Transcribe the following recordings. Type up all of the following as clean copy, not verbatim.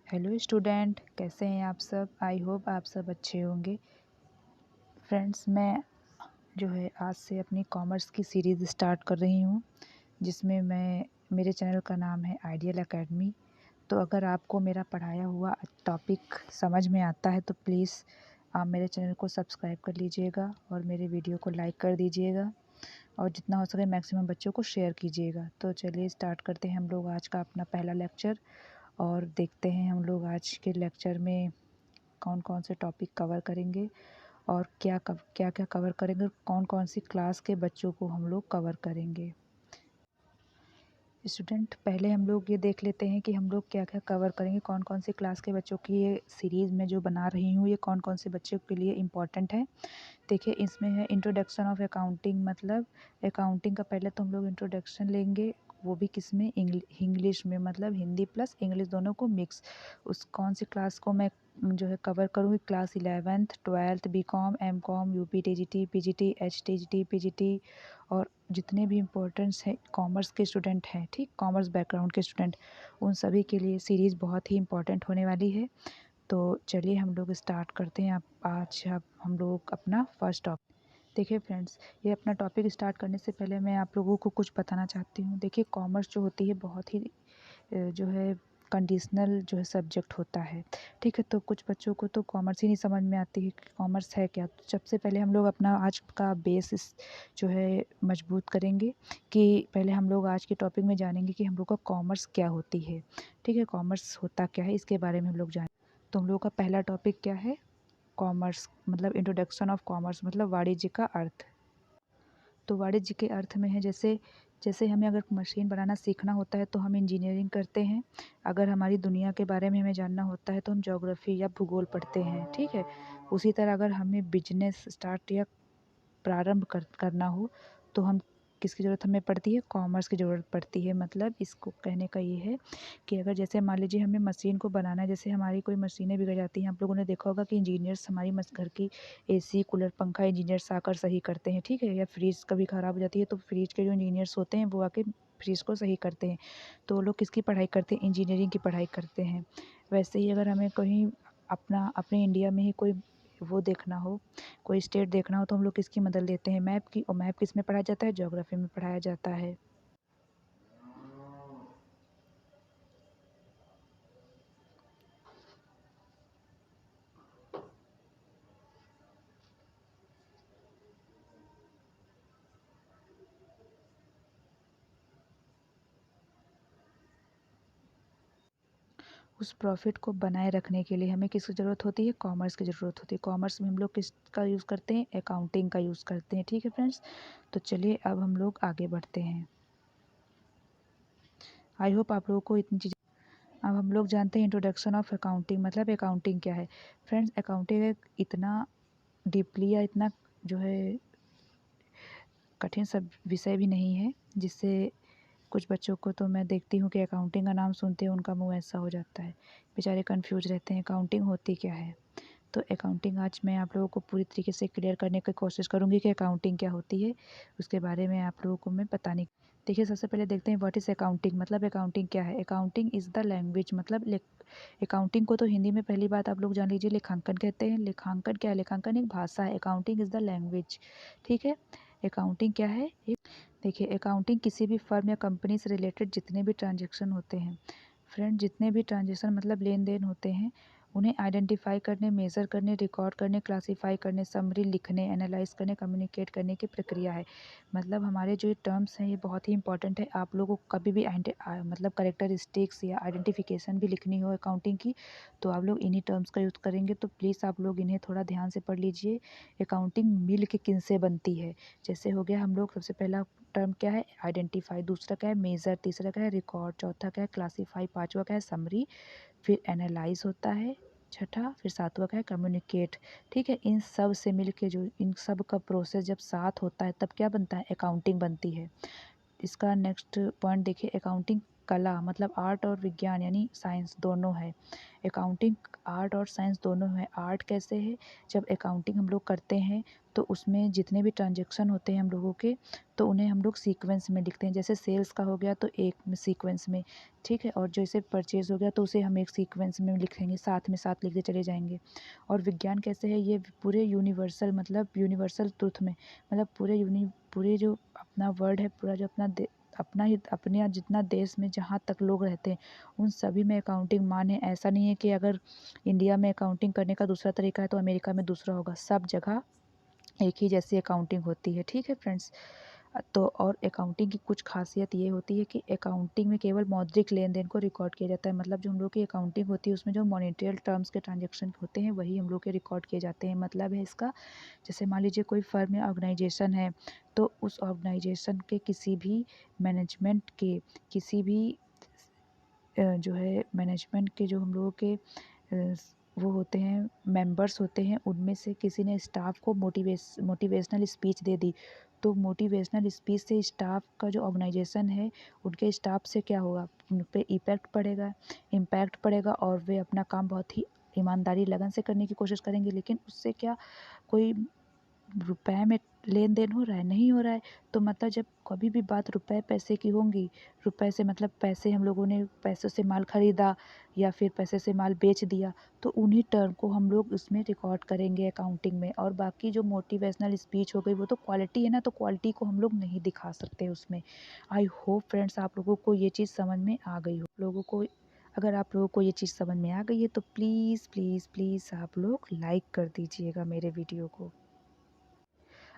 Hello student, कैसे हैं आप सब। आई होप आप सब अच्छे होंगे। फ्रेंड्स, मैं जो है आज से अपनी कॉमर्स की सीरीज़ स्टार्ट कर रही हूँ, जिसमें मेरे चैनल का नाम है आइडियल एकेडमी। तो अगर आपको मेरा पढ़ाया हुआ टॉपिक समझ में आता है तो प्लीज़ आप मेरे चैनल को सब्सक्राइब कर लीजिएगा और मेरे वीडियो को लाइक कर दीजिएगा और जितना हो सके मैक्सिमम बच्चों को शेयर कीजिएगा। तो चलिए स्टार्ट करते हैं हम लोग आज का अपना पहला लेक्चर और देखते हैं हम लोग आज के लेक्चर में कौन कौन से टॉपिक कवर करेंगे और क्या क्या कवर करेंगे और कौन कौन सी क्लास के बच्चों को हम लोग कवर करेंगे। स्टूडेंट, पहले हम लोग ये देख लेते हैं कि हम लोग क्या क्या कवर करेंगे, कौन कौन सी क्लास के बच्चों की ये सीरीज़ में जो बना रही हूँ ये कौन कौन से बच्चों के लिए इम्पॉर्टेंट है। देखिए, इसमें है इंट्रोडक्शन ऑफ अकाउंटिंग, मतलब अकाउंटिंग का पहले तो हम लोग इंट्रोडक्शन लेंगे, वो भी किस में, इंग्लिश में, मतलब हिंदी प्लस इंग्लिश दोनों को मिक्स। उस कौन सी क्लास को मैं जो है कवर करूँगी, class 11th 12th BCom MCom UP TGT PGT HTGT PGT और जितने भी इम्पोर्टेंट्स हैं कॉमर्स के स्टूडेंट हैं, ठीक, कॉमर्स बैकग्राउंड के स्टूडेंट, उन सभी के लिए सीरीज़ बहुत ही इम्पोर्टेंट होने वाली है। तो चलिए हम लोग स्टार्ट करते हैं। आज हम लोग अपना फर्स्ट टॉपिक देखिए। फ्रेंड्स, ये अपना टॉपिक स्टार्ट करने से पहले मैं आप लोगों को कुछ बताना चाहती हूँ। देखिए, कॉमर्स जो होती है बहुत ही जो है कंडीशनल जो है सब्जेक्ट होता है, ठीक है। तो कुछ बच्चों को तो कॉमर्स ही नहीं समझ में आती है कि कॉमर्स है क्या। तो सबसे पहले हम लोग अपना आज का बेस जो है मजबूत करेंगे कि पहले हम लोग आज के टॉपिक में जानेंगे कि हम लोग का कॉमर्स क्या होती है, ठीक है। कॉमर्स होता क्या है इसके बारे में हम लोग जानेंगे। तो हम लोग का पहला टॉपिक क्या है, कॉमर्स, मतलब इंट्रोडक्शन ऑफ कॉमर्स, मतलब वाणिज्य का अर्थ। तो वाणिज्य के अर्थ में है जैसे जैसे हमें अगर मशीन बनाना सीखना होता है तो हम इंजीनियरिंग करते हैं। अगर हमारी दुनिया के बारे में हमें जानना होता है तो हम ज्योग्राफी या भूगोल पढ़ते हैं, ठीक है। उसी तरह अगर हमें बिजनेस स्टार्ट या प्रारंभ करना हो तो हम किसकी ज़रूरत हमें पड़ती है, कॉमर्स की ज़रूरत पड़ती है। मतलब इसको कहने का ये है कि अगर जैसे मान लीजिए हमें मशीन को बनाना है, जैसे हमारी कोई मशीनें बिगड़ जाती हैं, आप लोगों ने देखा होगा कि इंजीनियर्स हमारी घर की एसी कूलर पंखा इंजीनियर्स आकर सही करते हैं, ठीक है। या फ्रिज कभी ख़राब हो जाती है तो फ्रिज के जो इंजीनियर्स होते हैं वो आके फ्रिज को सही करते हैं। तो वो लोग किसकी पढ़ाई करते हैं, इंजीनियरिंग की पढ़ाई करते हैं। वैसे ही अगर हमें कहीं अपने इंडिया में ही कोई वो देखना हो, कोई स्टेट देखना हो तो हम लोग किसकी मदद लेते हैं, मैप की। और मैप किस में पढ़ाया जाता है, ज्योग्राफी में पढ़ाया जाता है। उस प्रॉफिट को बनाए रखने के लिए हमें किसकी ज़रूरत होती है, कॉमर्स की ज़रूरत होती है। कॉमर्स में हम लोग किसका यूज़ करते हैं, अकाउंटिंग का यूज़ करते हैं, ठीक है फ्रेंड्स। तो चलिए अब हम लोग आगे बढ़ते हैं। आई होप आप लोगों को इतनी चीज़। अब हम लोग जानते हैं इंट्रोडक्शन ऑफ अकाउंटिंग, मतलब अकाउंटिंग क्या है। फ्रेंड्स, अकाउंटिंग एक इतना डीपली या इतना जो है कठिन सब विषय भी नहीं है, जिससे कुछ बच्चों को तो मैं देखती हूँ कि अकाउंटिंग का नाम सुनते ही उनका मुंह ऐसा हो जाता है, बेचारे कंफ्यूज रहते हैं अकाउंटिंग होती क्या है। तो अकाउंटिंग आज मैं आप लोगों को पूरी तरीके से क्लियर करने की कोशिश करूँगी कि अकाउंटिंग क्या होती है, उसके बारे में आप लोगों को मैं बताने। देखिए, सबसे पहले देखते हैं व्हाट इज़ अकाउंटिंग, मतलब अकाउंटिंग क्या है। अकाउंटिंग इज़ द लैंग्वेज, मतलब अकाउंटिंग को तो हिंदी में पहली बात आप लोग जान लीजिए लेखांकन कहते हैं। लेखांकन क्या है, लेखांकन एक भाषा है, अकाउंटिंग इज़ द लैंग्वेज, ठीक है। अकाउंटिंग क्या है, देखिए, अकाउंटिंग किसी भी फर्म या कंपनी से रिलेटेड जितने भी ट्रांजैक्शन होते हैं, फ्रेंड, जितने भी ट्रांजैक्शन मतलब लेन देन होते हैं, उन्हें आइडेंटिफाई करने, मेज़र करने, रिकॉर्ड करने, क्लासीफाई करने, समरी लिखने, एनालाइज करने, कम्युनिकेट करने की प्रक्रिया है। मतलब हमारे जो ये टर्म्स हैं ये बहुत ही इंपॉर्टेंट है। आप लोगों को कभी भी मतलब करेक्टरिस्टिक्स या आइडेंटिफिकेशन भी लिखनी हो अकाउंटिंग की तो आप लोग इन्हीं टर्म्स का यूज़ करेंगे। तो प्लीज़ आप लोग इन्हें थोड़ा ध्यान से पढ़ लीजिए। अकाउंटिंग मिल के किन से बनती है, जैसे हो गया हम लोग सबसे पहला टर्म क्या है, आइडेंटिफाई, दूसरा क्या है, मेज़र, तीसरा क्या है, रिकॉर्ड, चौथा क्या है, क्लासीफाई, पांचवा क्या है, समरी, फिर एनालाइज होता है छठा, फिर सातवां क्या है, कम्युनिकेट, ठीक है। इन सब से मिल के जो इन सब का प्रोसेस जब साथ होता है तब क्या बनता है, अकाउंटिंग बनती है। इसका नेक्स्ट पॉइंट देखिए, अकाउंटिंग कला मतलब आर्ट और विज्ञान यानी साइंस दोनों है। अकाउंटिंग आर्ट और साइंस दोनों है। आर्ट कैसे है, जब अकाउंटिंग हम लोग करते हैं तो उसमें जितने भी ट्रांजेक्शन होते हैं हम लोगों के, तो उन्हें हम लोग सीक्वेंस में लिखते हैं। जैसे सेल्स का हो गया तो एक में सीक्वेंस में, ठीक है, और जैसे परचेज़ हो गया तो उसे हम एक सीक्वेंस में लिखेंगे, साथ में साथ लिखते चले जाएंगे। और विज्ञान कैसे है, ये पूरे यूनिवर्सल मतलब यूनिवर्सल ट्रुथ में, मतलब पूरे जो अपना वर्ल्ड है, पूरा जो अपना ही अपने यहाँ जितना देश में जहाँ तक लोग रहते हैं उन सभी में अकाउंटिंग मान्य है। ऐसा नहीं है कि अगर इंडिया में अकाउंटिंग करने का दूसरा तरीका है तो अमेरिका में दूसरा होगा, सब जगह एक ही जैसी अकाउंटिंग होती है, ठीक है फ्रेंड्स। तो और अकाउंटिंग की कुछ खासियत ये होती है कि अकाउंटिंग में केवल मौद्रिक लेन देन को रिकॉर्ड किया जाता है। मतलब जो हम लोग की अकाउंटिंग होती है उसमें जो मॉनेटरी टर्म्स के ट्रांजेक्शन होते हैं वही हम लोग के रिकॉर्ड किए जाते हैं। मतलब है इसका, जैसे मान लीजिए कोई फर्म या ऑर्गेनाइजेशन है तो उस ऑर्गेनाइजेशन के किसी भी मैनेजमेंट के किसी भी जो है मैनेजमेंट के जो हम लोगों के वो होते हैं मेंबर्स होते हैं, उनमें से किसी ने स्टाफ को मोटिवेशनल स्पीच दे दी, तो मोटिवेशनल स्पीच से स्टाफ का जो ऑर्गेनाइजेशन है उनके स्टाफ से क्या होगा, उन पे इम्पैक्ट पड़ेगा और वे अपना काम बहुत ही ईमानदारी लगन से करने की कोशिश करेंगे। लेकिन उससे क्या कोई रुपए में लेन देन हो रहा है, नहीं हो रहा है। तो मतलब जब कभी भी बात रुपए पैसे की होंगी, रुपए से मतलब पैसे हम लोगों ने पैसों से माल खरीदा या फिर पैसे से माल बेच दिया, तो उन्हीं टर्म को हम लोग उसमें रिकॉर्ड करेंगे अकाउंटिंग में। और बाकी जो मोटिवेशनल स्पीच हो गई वो तो क्वालिटी है ना, तो क्वालिटी को हम लोग नहीं दिखा सकते उसमें। आई होप फ्रेंड्स आप लोगों को ये चीज़ समझ में आ गई हो। लोगों को अगर आप लोगों को ये चीज़ समझ में आ गई है तो प्लीज़ प्लीज़ प्लीज़ आप लोग लाइक कर दीजिएगा मेरे वीडियो को।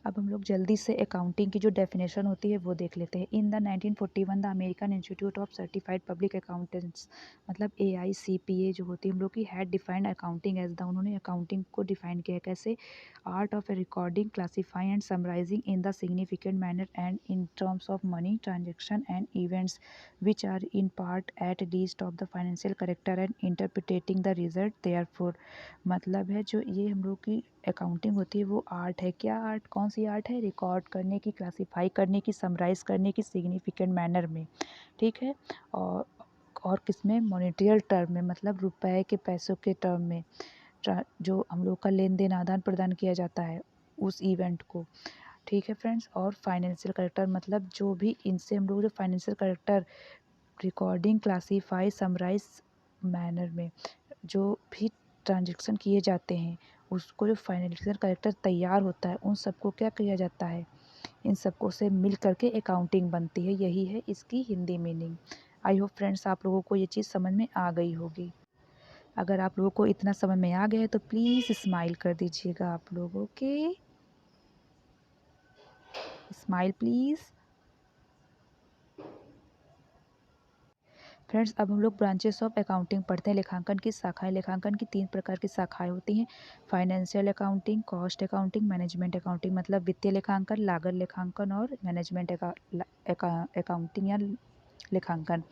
अब हम लोग जल्दी से अकाउंटिंग की जो डेफिनेशन होती है वो देख लेते हैं। In the 1941 the American institute of certified public accountants मतलब AICPA जो होती है हम लोग की had defined accounting as the, उन्होंने अकाउंटिंग को डिफाइन किया कैसे, art of recording classifying and summarising in the significant manner and in terms of money transaction and events which are in part at least of the financial character and interpreting the result therefor. मतलब है जो ये हम लोग की accounting होती है वो आर्ट है। क्या आर्ट, कौन सी आर्ट है, रिकॉर्ड करने की, क्लासीफाई करने की, समराइज़ करने की सिग्निफिकेंट मैनर में, ठीक है। और और किसमें, मॉनेटरी टर्म में, मतलब रुपए के पैसों के टर्म में जो हम लोग का लेन देन आदान प्रदान किया जाता है उस इवेंट को, ठीक है फ्रेंड्स। और फाइनेंशियल करेक्टर मतलब जो भी इनसे हम लोग जो financial character recording classify summarise manner में जो भी ट्रांजेक्शन किए जाते हैं उसको जो फाइनेंशियल करेक्टर तैयार होता है उन सबको क्या किया जाता है, इन सबको से मिल करके अकाउंटिंग बनती है। यही है इसकी Hindi meaning. I hope friends आप लोगों को ये चीज़ समझ में आ गई होगी। अगर आप लोगों को इतना समझ में आ गया है तो प्लीज़ स्माइल कर दीजिएगा आप लोगों के, स्माइल प्लीज़। फ्रेंड्स अब हम लोग ब्रांचेस ऑफ अकाउंटिंग पढ़ते हैं। लेखांकन की शाखाएं, लेखांकन की 3 प्रकार की शाखाएं होती हैं, financial accounting, cost accounting, management accounting. मतलब वित्तीय लेखांकन, लागत लेखांकन और मैनेजमेंट अकाउंटिंग या लेखांकन।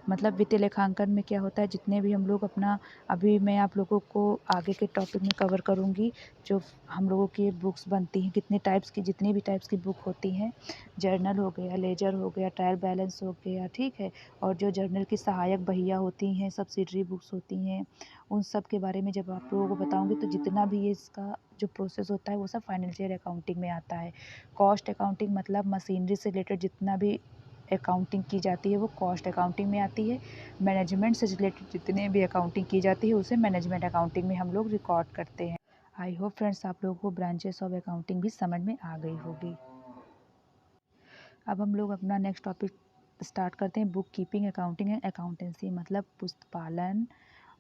मतलब वित्तीय लेखांकन में क्या होता है, जितने भी हम लोग अपना, अभी मैं आप लोगों को आगे के टॉपिक में कवर करूँगी जो हम लोगों की बुक्स बनती हैं, कितने टाइप्स की, जितनी भी टाइप्स की बुक होती हैं, जर्नल हो गया, लेजर हो गया, ट्रायल बैलेंस हो गया, ठीक है। और जो जर्नल की सहायक बहिया होती हैं, सब्सिडरी बुक्स होती हैं, उन सब के बारे में जब आप लोगों को बताऊँगी तो जितना भी ये इसका जो प्रोसेस होता है वो सब फाइनेंशियल अकाउंटिंग में आता है। कॉस्ट अकाउंटिंग मतलब मशीनरी से रिलेटेड जितना भी अकाउंटिंग की जाती है वो कॉस्ट अकाउंटिंग में आती है। मैनेजमेंट से रिलेटेड जितने भी अकाउंटिंग की जाती है उसे मैनेजमेंट अकाउंटिंग में हम लोग रिकॉर्ड करते हैं। आई होप फ्रेंड्स आप लोगों को ब्रांचेस ऑफ अकाउंटिंग भी समझ में आ गई होगी। अब हम लोग अपना नेक्स्ट टॉपिक स्टार्ट करते हैं, book keeping, accounting and accountancy मतलब पुस्तपालन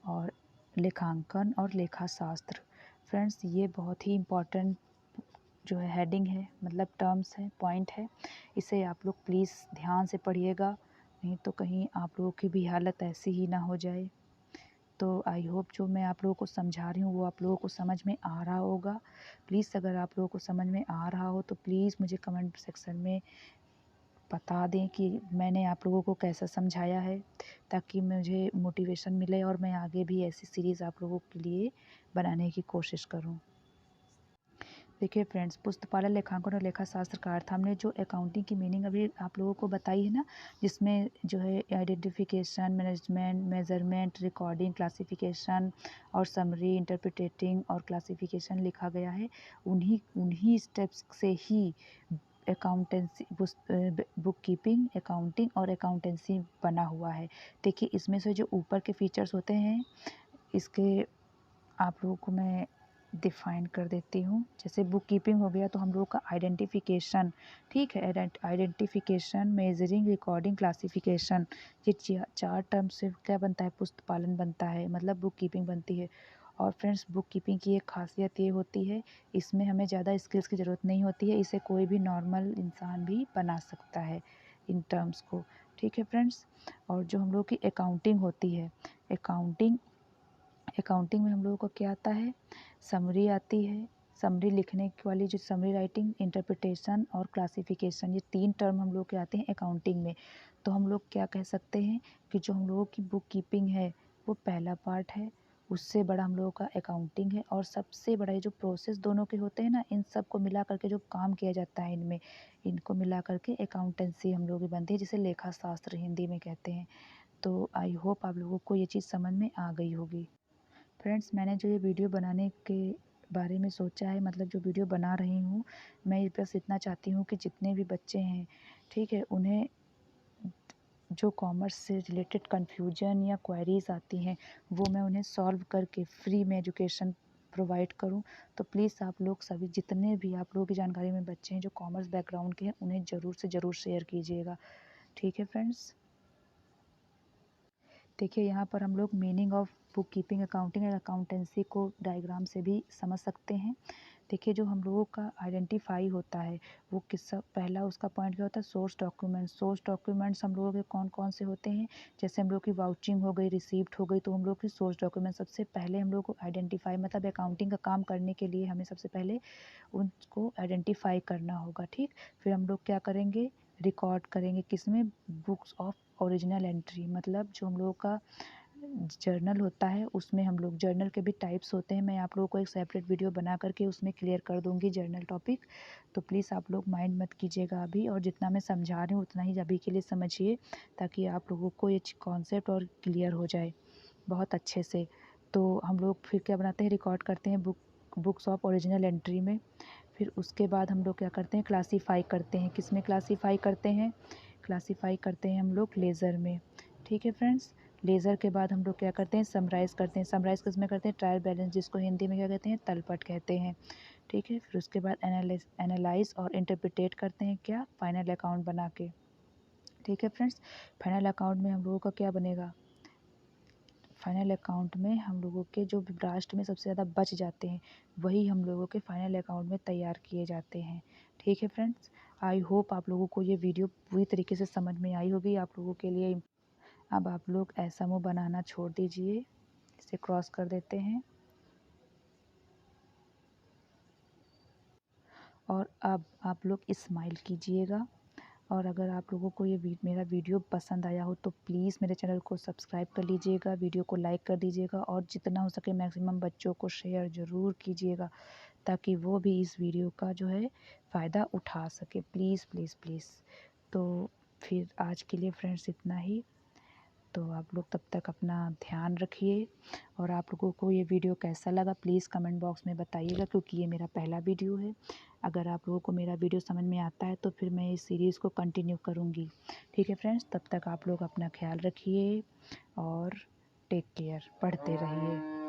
और लेखांकन और लेखा शास्त्र। फ्रेंड्स ये बहुत ही इम्पोर्टेंट जो है हेडिंग है, मतलब टर्म्स है, पॉइंट है। इसे आप लोग प्लीज़ ध्यान से पढ़िएगा, नहीं तो कहीं आप लोगों की भी हालत ऐसी ही ना हो जाए। तो आई होप जो मैं आप लोगों को समझा रही हूँ वो आप लोगों को समझ में आ रहा होगा। प्लीज़ अगर आप लोगों को समझ में आ रहा हो तो प्लीज़ मुझे कमेंट सेक्शन में बता दें कि मैंने आप लोगों को कैसा समझाया है, ताकि मुझे मोटिवेशन मिले और मैं आगे भी ऐसी सीरीज़ आप लोगों के लिए बनाने की कोशिश करूँ। देखिए फ्रेंड्स, पुस्तपालन, लेखांकन और लेखा शास्त्र का अर्थ, हमने जो अकाउंटिंग की मीनिंग अभी आप लोगों को बताई है ना, जिसमें जो है identification, management, measurement, recording, classification और समरी, इंटरप्रिटेटिंग और क्लासिफिकेशन लिखा गया है। उन्हीं उन्हीं स्टेप्स से ही अकाउंटेंसी, बुक कीपिंग, अकाउंटिंग और अकाउंटेंसी बना हुआ है। देखिए इसमें से जो ऊपर के फीचर्स होते हैं, इसके आप लोगों को मैं डिफाइन कर देती हूँ। जैसे बुक कीपिंग हो गया तो हम लोगों का आइडेंटिफिकेशन, ठीक है, आइडेंटिफिकेशन, मेजरिंग, रिकॉर्डिंग, क्लासिफिकेशन, ये चार टर्म से क्या बनता है, पुस्तपालन बनता है, मतलब बुक कीपिंग बनती है। और फ्रेंड्स, बुक कीपिंग की एक खासियत ये होती है, इसमें हमें ज़्यादा स्किल्स की ज़रूरत नहीं होती है, इसे कोई भी नॉर्मल इंसान भी बना सकता है इन टर्म्स को, ठीक है फ्रेंड्स। और जो हम लोग की अकाउंटिंग होती है, अकाउंटिंग अकाउंटिंग में हम लोगों को क्या आता है, समरी आती है, समरी लिखने वाली जो समरी राइटिंग, इंटरप्रिटेशन और क्लासिफिकेशन, ये तीन टर्म हम लोग के आते हैं अकाउंटिंग में। तो हम लोग क्या कह सकते हैं कि जो हम लोगों की बुक कीपिंग है वो पहला पार्ट है, उससे बड़ा हम लोगों का अकाउंटिंग है, और सबसे बड़ा ये जो प्रोसेस दोनों के होते हैं ना, इन सब को मिला करके जो काम किया जाता है इनमें, इनको मिला करके अकाउंटेंसी हम लोग की बनती है, जिसे लेखा शास्त्र हिंदी में कहते हैं। तो आई होप आप लोगों को ये चीज़ समझ में आ गई होगी। फ्रेंड्स, मैंने जो ये वीडियो बनाने के बारे में सोचा है, मतलब जो वीडियो बना रही हूँ, मैं बस इतना चाहती हूँ कि जितने भी बच्चे हैं, ठीक है, उन्हें जो कॉमर्स से रिलेटेड कन्फ्यूजन या क्वेरीज़ आती हैं, वो मैं उन्हें सॉल्व करके फ्री में एजुकेशन प्रोवाइड करूं। तो प्लीज़ आप लोग सभी, जितने भी आप लोगों की जानकारी में बच्चे हैं जो कॉमर्स बैकग्राउंड के हैं, उन्हें ज़रूर से ज़रूर शेयर कीजिएगा, ठीक है फ्रेंड्स। देखिए यहाँ पर हम लोग meaning of book keeping, accounting और अकाउंटेंसी को डायग्राम से भी समझ सकते हैं। देखिए जो हम लोगों का आइडेंटिफाई होता है, वो किस्सा पहला उसका पॉइंट क्या होता है, सोर्स डॉक्यूमेंट्स। सोर्स डॉक्यूमेंट्स हम लोगों के कौन कौन से होते हैं, जैसे हम लोग की वाउचिंग हो गई, रिसीप्ट हो गई, तो हम लोग की सोर्स डॉक्यूमेंट सबसे पहले हम लोग को आइडेंटिफाई, मतलब अकाउंटिंग का काम करने के लिए हमें सबसे पहले उनको आइडेंटिफाई करना होगा, ठीक। फिर हम लोग क्या करेंगे, रिकॉर्ड करेंगे, किसमें, बुक्स ऑफ ओरिजिनल एंट्री, मतलब जो हम लोगों का जर्नल होता है, उसमें हम लोग, जर्नल के भी टाइप्स होते हैं, मैं आप लोगों को एक सेपरेट वीडियो बना करके उसमें क्लियर कर दूंगी जर्नल टॉपिक। तो प्लीज़ आप लोग माइंड मत कीजिएगा अभी, और जितना मैं समझा रही हूँ उतना ही अभी के लिए समझिए, ताकि आप लोगों को ये कॉन्सेप्ट और क्लियर हो जाए बहुत अच्छे से। तो हम लोग फिर क्या बनाते हैं, रिकॉर्ड करते हैं बुक्स ऑफ ओरिजिनल एंट्री में। फिर उसके बाद हम लोग क्या करते हैं, क्लासीफाई करते हैं, किस में क्लासीफाई करते हैं, क्लासीफाई करते हैं हम लोग लेज़र में, ठीक है फ्रेंड्स। लेज़र के बाद हम लोग क्या करते हैं, समराइज़ करते हैं, समराइज़ किस में करते हैं, ट्रायल बैलेंस, जिसको हिंदी में क्या कहते हैं, तलपट कहते हैं, ठीक है। फिर उसके बाद एनालाइज और इंटरप्रिटेट करते हैं, क्या, फाइनल अकाउंट बना के, ठीक है फ्रेंड्स। फाइनल अकाउंट में हम लोगों का क्या बनेगा, फाइनल अकाउंट में हम लोगों के जो लास्ट में सबसे ज़्यादा बच जाते हैं, वही हम लोगों के फाइनल अकाउंट में तैयार किए जाते हैं, ठीक है फ्रेंड्स। आई होप आप लोगों को ये वीडियो पूरी तरीके से समझ में आई होगी आप लोगों के लिए। अब आप लोग ऐसा मुँह बनाना छोड़ दीजिए, इसे क्रॉस कर देते हैं। और अब आप लोग स्माइल कीजिएगा। और अगर आप लोगों को ये मेरा वीडियो पसंद आया हो तो प्लीज़ मेरे चैनल को सब्सक्राइब कर लीजिएगा, वीडियो को लाइक कर दीजिएगा, और जितना हो सके मैक्सिमम बच्चों को शेयर ज़रूर कीजिएगा, ताकि वो भी इस वीडियो का जो है फ़ायदा उठा सके, प्लीज़ प्लीज़ प्लीज़। तो फिर आज के लिए फ्रेंड्स इतना ही। तो आप लोग तब तक अपना ध्यान रखिए, और आप लोगों को ये वीडियो कैसा लगा प्लीज़ कमेंट बॉक्स में बताइएगा, क्योंकि ये मेरा पहला वीडियो है। अगर आप लोगों को मेरा वीडियो समझ में आता है तो फिर मैं इस सीरीज़ को कंटिन्यू करूँगी, ठीक है फ्रेंड्स। तब तक आप लोग अपना ख्याल रखिए और टेक केयर, पढ़ते रहिए।